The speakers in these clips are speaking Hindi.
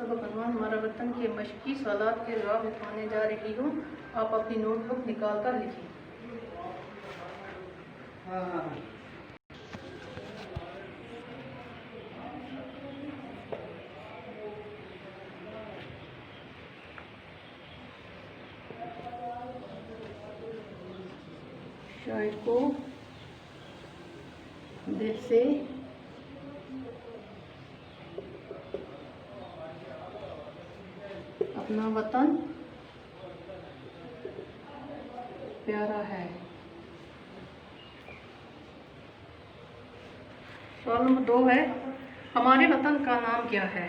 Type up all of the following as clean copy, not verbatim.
सबक अनवान हमारा वतन के मशक़ी सवालात के जवाब लिखवाने जा रही हूँ। आप अपनी नोटबुक निकाल कर लिखिए। शायर को दिल से अपना वतन प्यारा है। सवाल नंबर 2 है, हमारे वतन का नाम क्या है?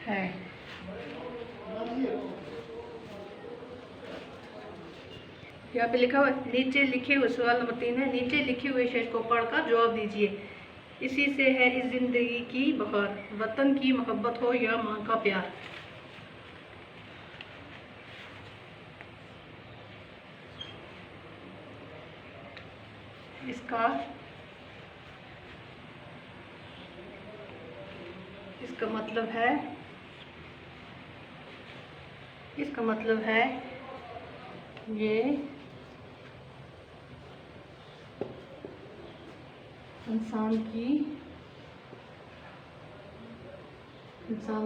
है यहाँ पे लिखा हुआ, नीचे लिखे हुए सवाल नंबर 3 है, नीचे लिखे हुए शेर को पढ़कर जवाब दीजिए। इसी से है इस जिंदगी की बहार, वतन की मोहब्बत हो या माँ का प्यार। इसका मतलब है ये इंसान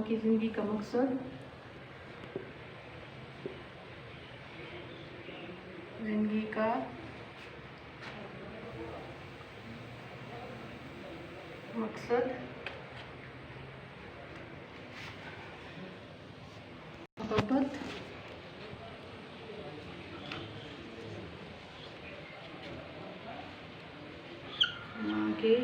की जिंदगी का मकसद, मोहब्बत माँ के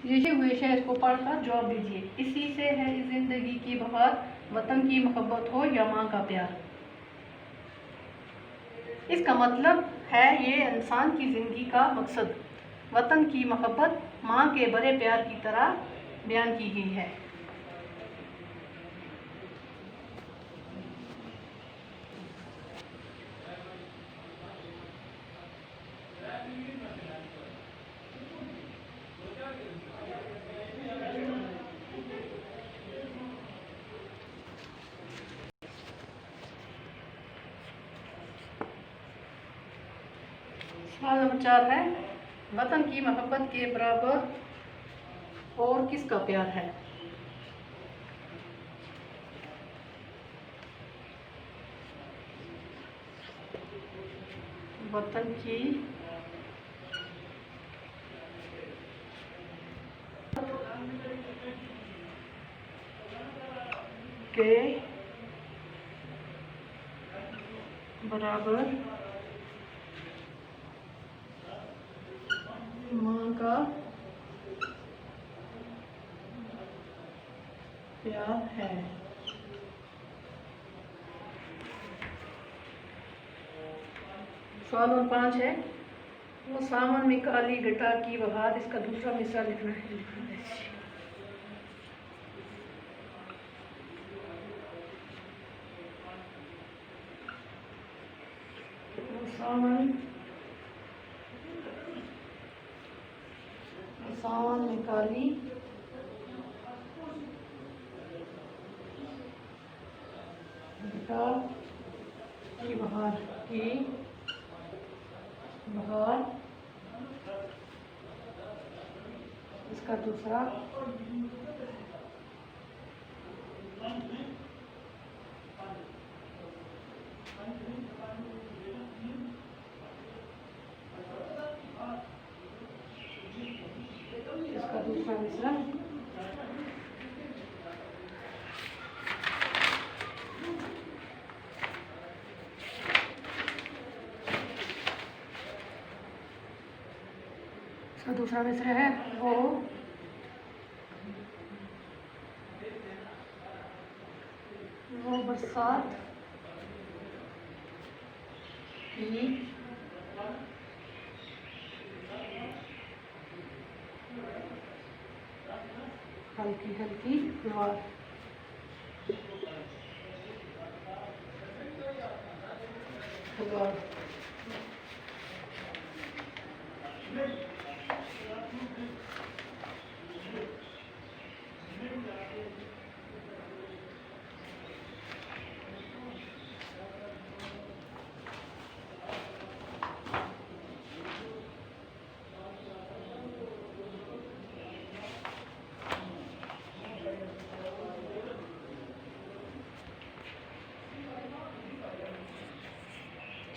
लिखे हुए शेर को पढ़कर जवाब दीजिए। इसी से है इस जिंदगी की बहार, वतन की मोहब्बत हो या माँ का प्यार। इसका मतलब है ये इंसान की जिंदगी का मकसद, वतन की मोहब्बत माँ के बड़े प्यार की तरह बयान की गई है। सवाल नंबर 4 है, वतन की मोहब्बत के बराबर और किसका प्यार है? वतन की के बराबर माँ का प्यार है। सवाल नंबर 5 है, वो सावन में काली घटा की बहार, इसका दूसरा मिसरा लिखना है। सावन में काली घटा की बहार इसका दूसरा मिश्रण। इसका दूसरा मिसरा है वो बरसात की हल्की हल्की फुहार।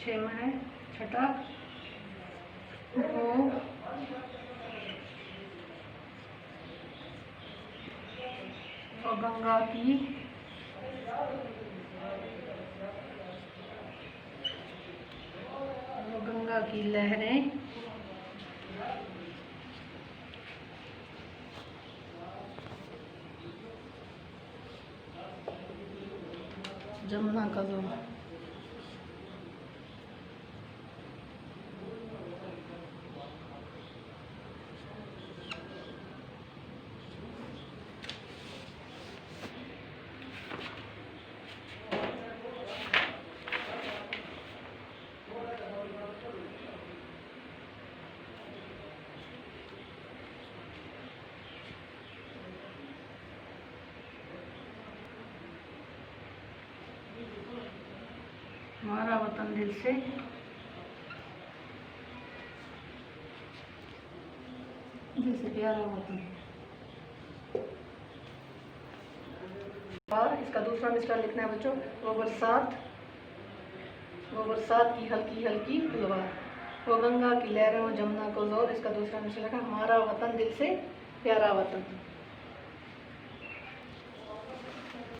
छः में है छठा वो गंगा की लहरें जमुना का जो हमारा वतन दिल से प्यारा वतन। और इसका दूसरा मिसरा लिखना है बच्चों, वो बरसात की हल्की हल्की फुलवार, वो गंगा की लहरें, वो जमुना को जोर। इसका दूसरा मिसरा लिखा, हमारा वतन दिल से प्यारा वतन।